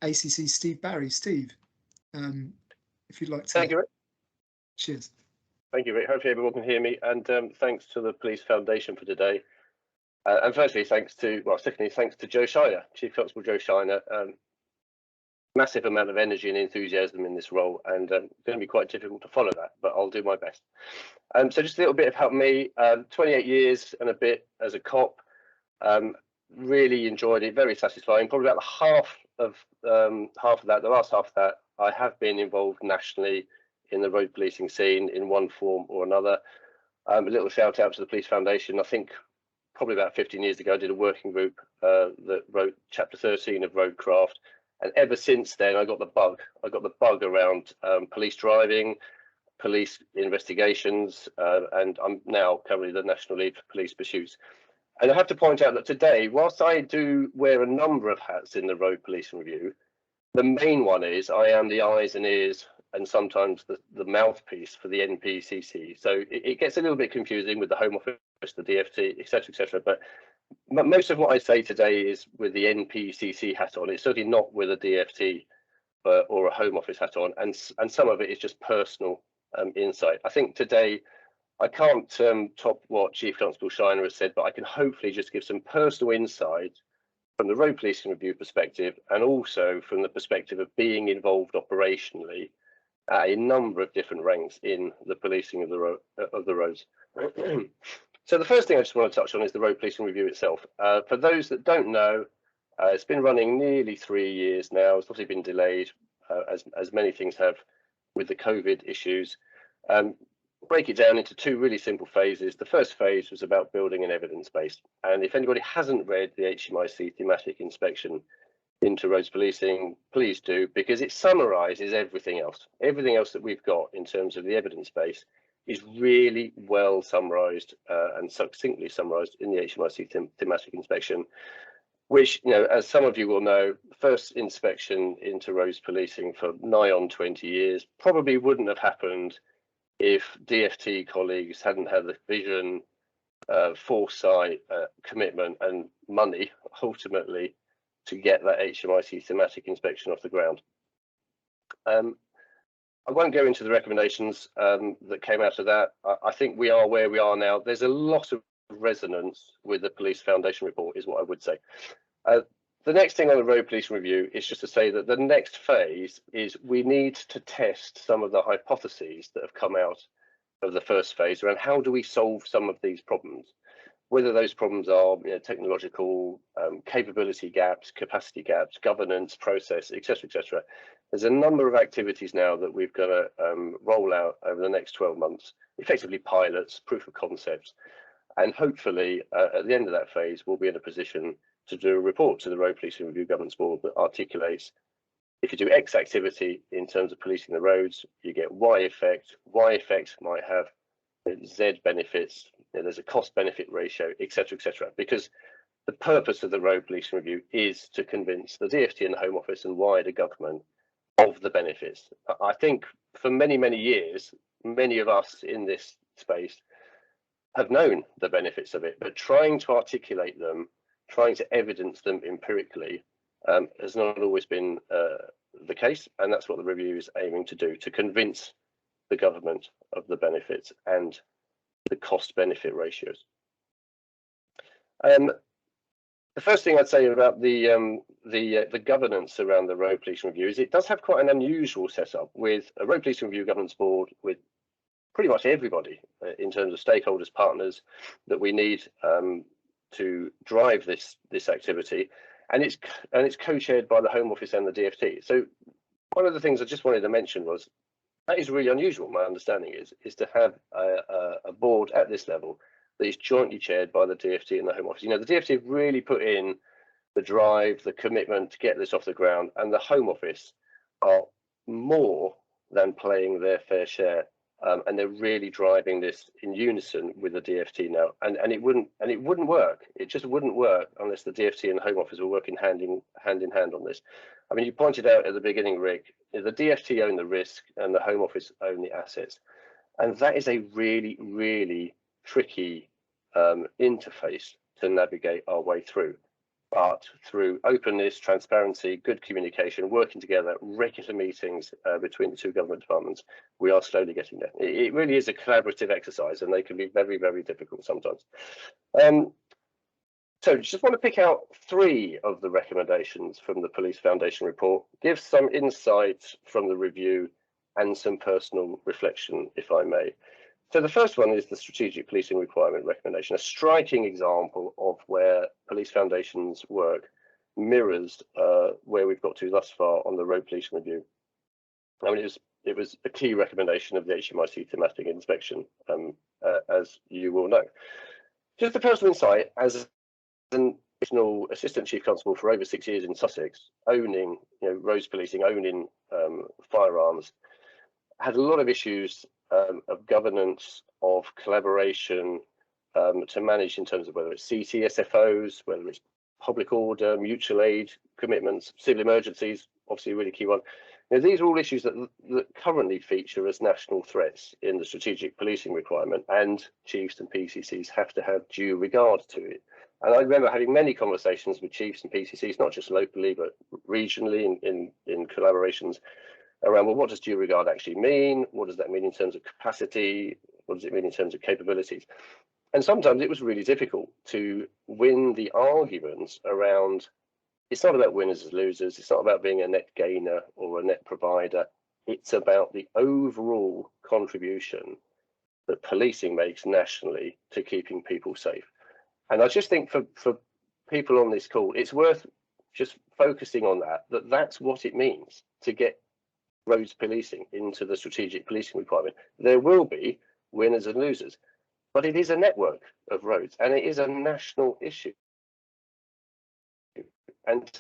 ACC Steve Barry. Steve, if you'd like to. Thank you, Rick. Cheers. Thank you, Rick. Hopefully everyone can hear me. And thanks to the Police Foundation for today. And firstly, secondly, thanks to Joe Shiner, Chief Constable Joe Shiner. Massive amount of energy and enthusiasm in this role, and going to be quite difficult to follow that, but I'll do my best. So just a little bit about me. 28 years and a bit as a cop. Really enjoyed it, very satisfying. Probably about half of that, the last half of that, I have been involved nationally in the road policing scene in one form or another. A little shout out to the Police Foundation. I think probably about 15 years ago, I did a working group that wrote Chapter 13 of Roadcraft. And ever since then, I got the bug. I got the bug around police driving, police investigations, and I'm now currently the National Lead for Police Pursuits. And I have to point out that today, whilst I do wear a number of hats in the Road Policing Review, the main one is I am the eyes and ears and sometimes the mouthpiece for the NPCC. So it gets a little bit confusing with the Home Office, the DFT, etc., etc. But most of what I say today is with the NPCC hat on. It's certainly not with a DFT or a Home Office hat on, and some of it is just personal insight. I think today I can't top what Chief Constable Shiner has said, but I can hopefully just give some personal insight from the Road Policing Review perspective, and also from the perspective of being involved operationally at a number of different ranks in the policing of the roads. So the first thing I just want to touch on is the Road Policing Review itself. For those that don't know, it's been running nearly 3 years now. It's obviously been delayed, as many things have with the COVID issues. Break it down into two really simple phases. The first phase was about building an evidence base. And if anybody hasn't read the HMIC thematic inspection into roads policing, please do, because it summarises everything else. Everything else that we've got in terms of the evidence base is really well summarised and succinctly summarised in the HMIC thematic inspection, which, you know, as some of you will know, first inspection into roads policing for nigh on 20 years probably wouldn't have happened if DFT colleagues hadn't had the vision, foresight, commitment and money, ultimately, to get that HMIC thematic inspection off the ground. I won't go into the recommendations that came out of that. I think we are where we are now. There's a lot of resonance with the Police Foundation report, is what I would say. The next thing on the Road Policing Review is just to say that the next phase is we need to test some of the hypotheses that have come out of the first phase around how do we solve some of these problems, whether those problems are, you know, technological, capability gaps, capacity gaps, governance, process, etc., etc. There's a number of activities now that we've got to roll out over the next 12 months, effectively pilots, proof of concepts, and hopefully at the end of that phase, we'll be in a position to do a report to the Road Policing Review Governance Board that articulates, if you do X activity in terms of policing the roads, you get Y effect. Y effect might have Z benefits. You know, there's a cost benefit ratio, etc., etc. Because the purpose of the Road Policing Review is to convince the DFT and the Home Office and wider government of the benefits. I think for many, many years, many of us in this space have known the benefits of it, but trying to articulate them, trying to evidence them empirically has not always been the case, and that's what the review is aiming to do, to convince the government of the benefits and the cost benefit ratios. The first thing I'd say about the governance around the Road Policing Review is it does have quite an unusual setup with a Road Policing Review Governance Board with pretty much everybody in terms of stakeholders, partners that we need to drive this activity, and it's co-chaired by the Home Office and the DFT. So one of the things I just wanted to mention was that is really unusual. My understanding is to have a board at this level that is jointly chaired by the DFT and the Home Office. You know, the DFT have really put in the drive, the commitment to get this off the ground, and the Home Office are more than playing their fair share. And they're really driving this in unison with the DFT now, and it wouldn't work. It just wouldn't work unless the DFT and the Home Office were working hand in hand on this. I mean, you pointed out at the beginning, Rick, the DFT own the risk and the Home Office own the assets, and that is a really, really tricky interface to navigate our way through. but through openness, transparency, good communication, working together, regular meetings between the two government departments, we are slowly getting there. It really is a collaborative exercise, and they can be very, very difficult sometimes. So just want to pick out 3 of the recommendations from the Police Foundation report, give some insight from the review and some personal reflection, if I may. So the first one is the strategic policing requirement recommendation, a striking example of where Police Foundation's work mirrors where we've got to thus far on the road policing review. I mean, it was a key recommendation of the HMIC thematic inspection, as you will know. Just a personal insight, as an additional assistant chief constable for over 6 years in Sussex, owning roads policing, owning firearms, had a lot of issues of governance, of collaboration to manage in terms of whether it's CTSFOs, whether it's public order, mutual aid commitments, civil emergencies, obviously a really key one. These are all issues that currently feature as national threats in the strategic policing requirement, and chiefs and PCCs have to have due regard to it. And I remember having many conversations with chiefs and PCCs, not just locally, but regionally in collaborations around, well, what does due regard actually mean? What does that mean in terms of capacity? What does it mean in terms of capabilities? And sometimes it was really difficult to win the arguments around, it's not about winners and losers, it's not about being a net gainer or a net provider, it's about the overall contribution that policing makes nationally to keeping people safe. And I just think for people on this call, it's worth just focusing on that's what it means to get roads policing into the strategic policing requirement. There will be winners and losers, but it is a network of roads and it is a national issue and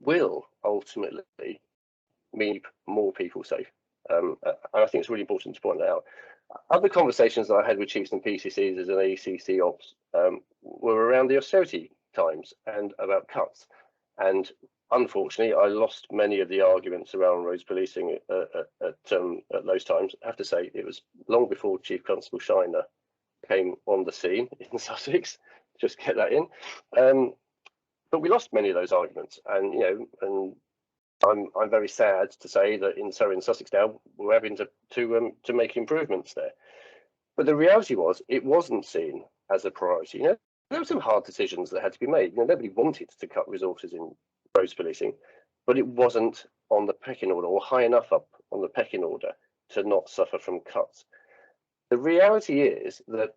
will ultimately mean more people safe. And I think it's really important to point that out. Other conversations that I had with chiefs and PCCs as an ACC ops were around the austerity times and about cuts. And unfortunately, I lost many of the arguments around roads policing at those times. I have to say, it was long before Chief Constable Shiner came on the scene in Sussex. Just get that in. But we lost many of those arguments, and I'm very sad to say that in Sussex now we're having to make improvements there. But the reality was it wasn't seen as a priority. There were some hard decisions that had to be made. Nobody wanted to cut resources in roads policing, but it wasn't on the pecking order or high enough up on the pecking order to not suffer from cuts. The reality is that,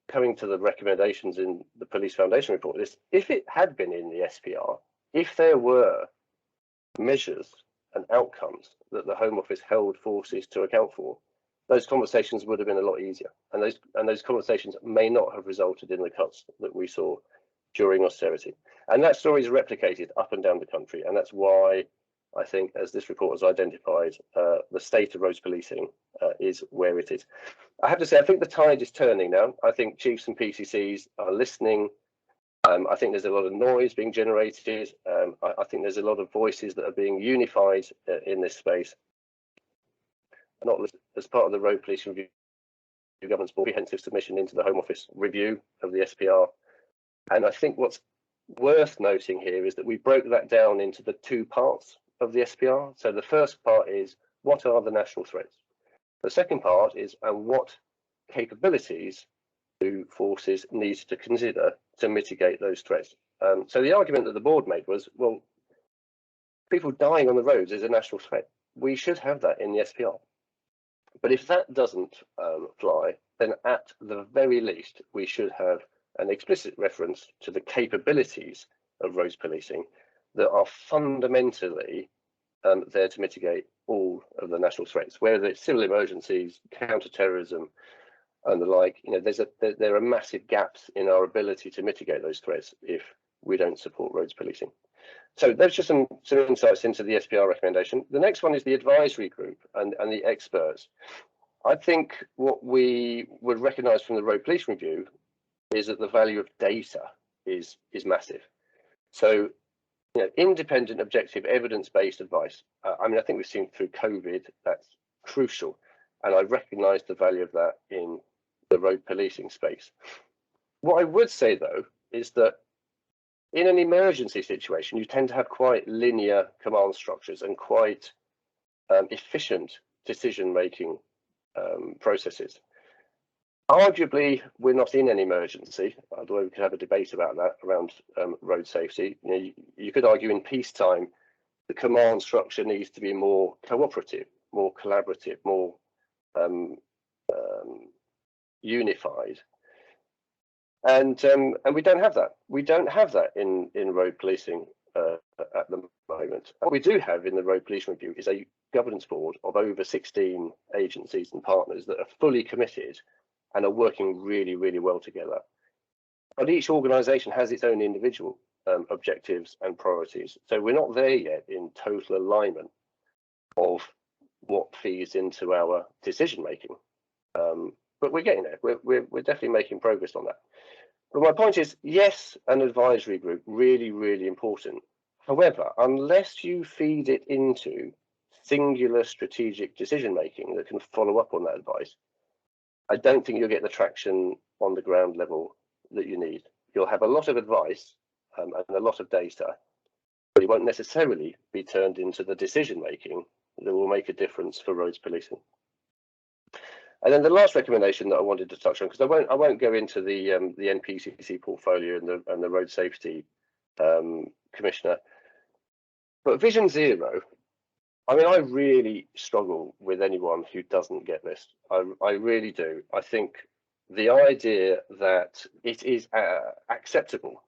coming to the recommendations in the Police Foundation report, is if it had been in the SPR, if there were measures and outcomes that the Home Office held forces to account for, those conversations would have been a lot easier, and those conversations may not have resulted in the cuts that we saw during austerity. And that story is replicated up and down the country, and that's why I think, as this report has identified, the state of roads policing is where it is. I have to say, I think the tide is turning now. I think chiefs and PCCs are listening. I think there's a lot of noise being generated. I think there's a lot of voices that are being unified in this space. Not as part of the road policing review government's comprehensive submission into the Home Office review of the SPR. And I think what's worth noting here is that we broke that down into the 2 parts of the SPR. So the first part is, what are the national threats? The second part is, and what capabilities do forces need to consider to mitigate those threats? So the argument that the board made was, well, people dying on the roads is a national threat. We should have that in the SPR. But if that doesn't fly, then at the very least, we should have an explicit reference to the capabilities of roads policing that are fundamentally there to mitigate all of the national threats, whether it's civil emergencies, counter-terrorism, and the like. There are massive gaps in our ability to mitigate those threats if we don't support roads policing. So there's just some insights into the SPR recommendation. The next one is the advisory group and the experts. I think what we would recognise from the road police review is that the value of data is massive. So, independent, objective, evidence-based advice. I think we've seen through COVID that's crucial, and I recognise the value of that in the road policing space. What I would say though is that in an emergency situation, you tend to have quite linear command structures and quite efficient decision-making processes. Arguably, we're not in an emergency, although we could have a debate about that around road safety. You could argue in peacetime, the command structure needs to be more cooperative, more collaborative, more unified. And we don't have that. We don't have that in road policing at the moment. What we do have in the Road Police Review is a governance board of over 16 agencies and partners that are fully committed and are working really, really well together. But each organisation has its own individual objectives and priorities. So we're not there yet in total alignment of what feeds into our decision making. But we're getting there. We're definitely making progress on that. But my point is, yes, an advisory group, really, really important. However, unless you feed it into singular strategic decision making that can follow up on that advice, I don't think you'll get the traction on the ground level that you need. You'll have a lot of advice and a lot of data, but it won't necessarily be turned into the decision making that will make a difference for roads policing. And then the last recommendation that I wanted to touch on, because I won't go into the NPCC portfolio and the road safety commissioner, but Vision Zero. I mean, I really struggle with anyone who doesn't get this. I really do. I think the idea that it is acceptable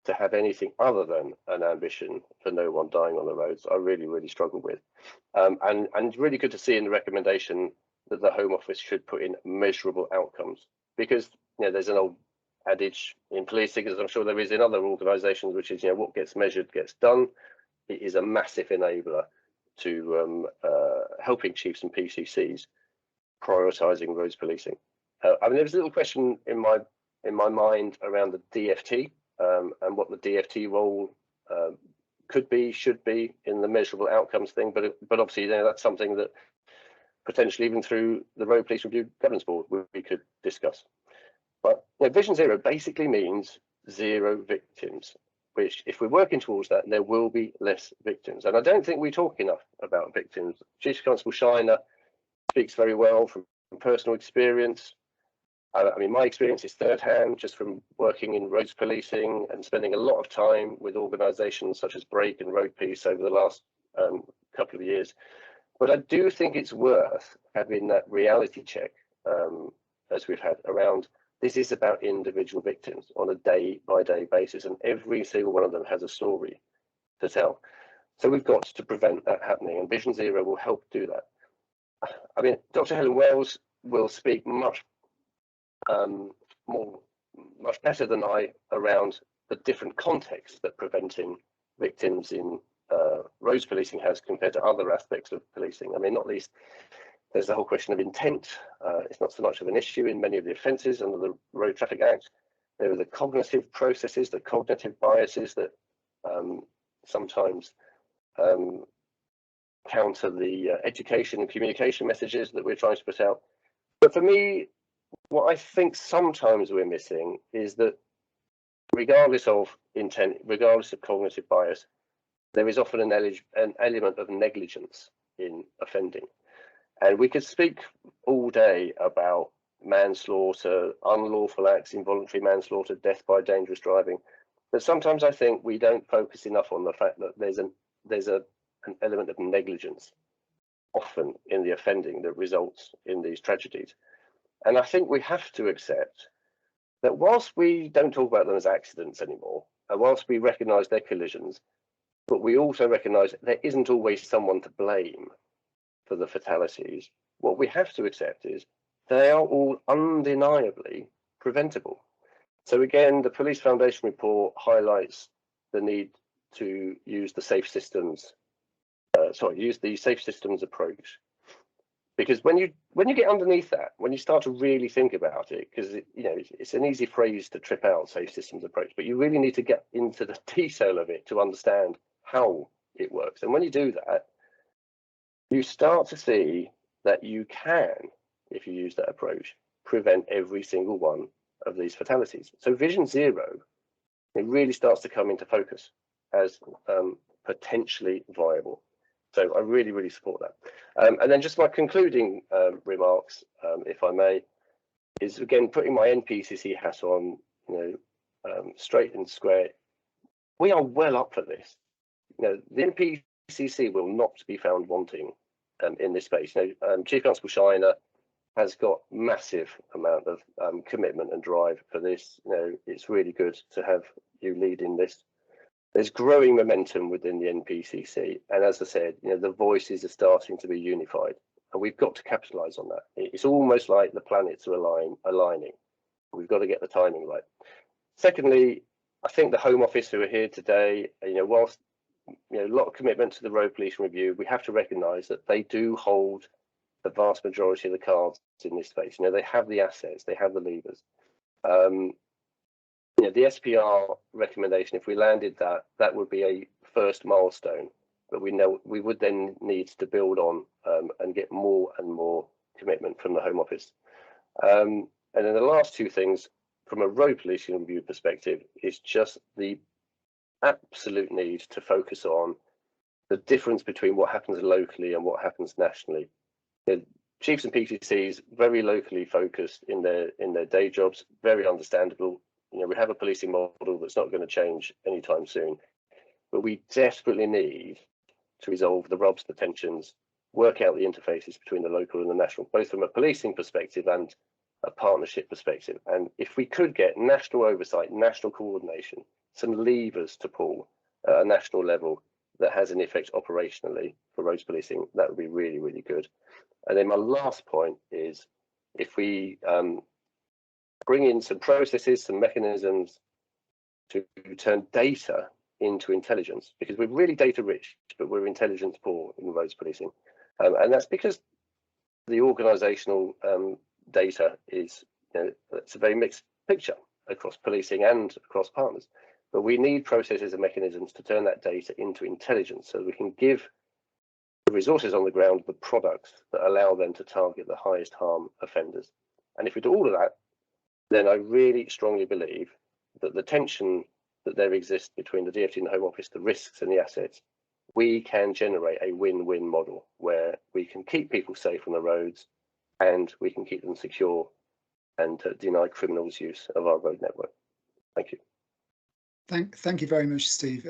to have anything other than an ambition for no one dying on the roads, I really, really struggle with. And really good to see in the recommendation that the Home Office should put in measurable outcomes, because there's an old adage in policing, as I'm sure there is in other organisations, which is what gets measured gets done. It is a massive enabler to helping chiefs and PCCs prioritising roads policing. I mean, there was a little question in my mind around the DFT and what the DFT role could be, should be in the measurable outcomes thing, but obviously that's something that potentially even through the Road Police Review Governance Board we could discuss. But Vision Zero basically means zero victims, which if we're working towards that, there will be less victims. And I don't think we talk enough about victims. Chief Constable Shiner speaks very well from personal experience. I mean, my experience is third hand, just from working in roads policing and spending a lot of time with organisations such as Break and Road Peace over the last couple of years. But I do think it's worth having that reality check, as we've had around, this is about individual victims on a day-by-day basis, and every single one of them has a story to tell. So we've got to prevent that happening, and Vision Zero will help do that. I mean, Dr. Helen Wells will speak much better than I around the different contexts that preventing victims in roads policing has compared to other aspects of policing. I mean, not least, there's the whole question of intent. It's not so much of an issue in many of the offences under the Road Traffic Act. There are the cognitive processes, the cognitive biases that sometimes counter the education and communication messages that we're trying to put out. But for me, what I think sometimes we're missing is that regardless of intent, regardless of cognitive bias, there is often an element of negligence in offending. And we could speak all day about manslaughter, unlawful acts, involuntary manslaughter, death by dangerous driving. But sometimes I think we don't focus enough on the fact that there's an element of negligence often in the offending that results in these tragedies. And I think we have to accept that whilst we don't talk about them as accidents anymore, and whilst we recognise their collisions, but we also recognise that there isn't always someone to blame for the fatalities. What we have to accept is they are all undeniably preventable. So again, the Police Foundation report highlights the need to use the safe systems, use the safe systems approach. Because when you get underneath that, when you start to really think about it, because it's an easy phrase to trip out, safe systems approach, but you really need to get into the detail of it to understand how it works. And when you do that, you start to see that you can, if you use that approach, prevent every single one of these fatalities. So Vision Zero it really starts to come into focus as potentially viable. So I really, really support that. And then just my concluding remarks, if I may, is again putting my NPCC hat on, straight and square. We are well up for this. The NPCC will not be found wanting in this space. Chief Constable Shiner has got massive amount of commitment and drive for this. It's really good to have you leading this. There's growing momentum within the NPCC, and as I said, the voices are starting to be unified, and we've got to capitalise on that. It's almost like the planets are aligning. We've got to get the timing right. Secondly, I think the Home Office who are here today, whilst a lot of commitment to the road police review, we have to recognise that they do hold the vast majority of the cards in this space. They have the assets, they have the levers. The SPR recommendation, if we landed that, that would be a first milestone, but we know we would then need to build on and get more and more commitment from the Home Office. And then the last two things from a road policing review perspective is just the absolute need to focus on the difference between what happens locally and what happens nationally. Chiefs and PTCs very locally focused in their day jobs, very understandable. We have a policing model that's not going to change anytime soon, but we desperately need to resolve the rubs, the tensions, work out the interfaces between the local and the national, both from a policing perspective and a partnership perspective. And if we could get national oversight, national coordination, some levers to pull at a national level that has an effect operationally for roads policing, that would be really, really good. And then my last point is, if we bring in some processes, some mechanisms to turn data into intelligence, because we're really data rich, but we're intelligence poor in roads policing. And that's because the organisational data is, it's a very mixed picture across policing and across partners. But we need processes and mechanisms to turn that data into intelligence so we can give the resources on the ground the products that allow them to target the highest harm offenders. And if we do all of that, then I really strongly believe that the tension that there exists between the DFT and the Home Office, the risks and the assets, we can generate a win-win model where we can keep people safe on the roads and we can keep them secure and deny criminals use of our road network. Thank you. Thank you very much, Steve.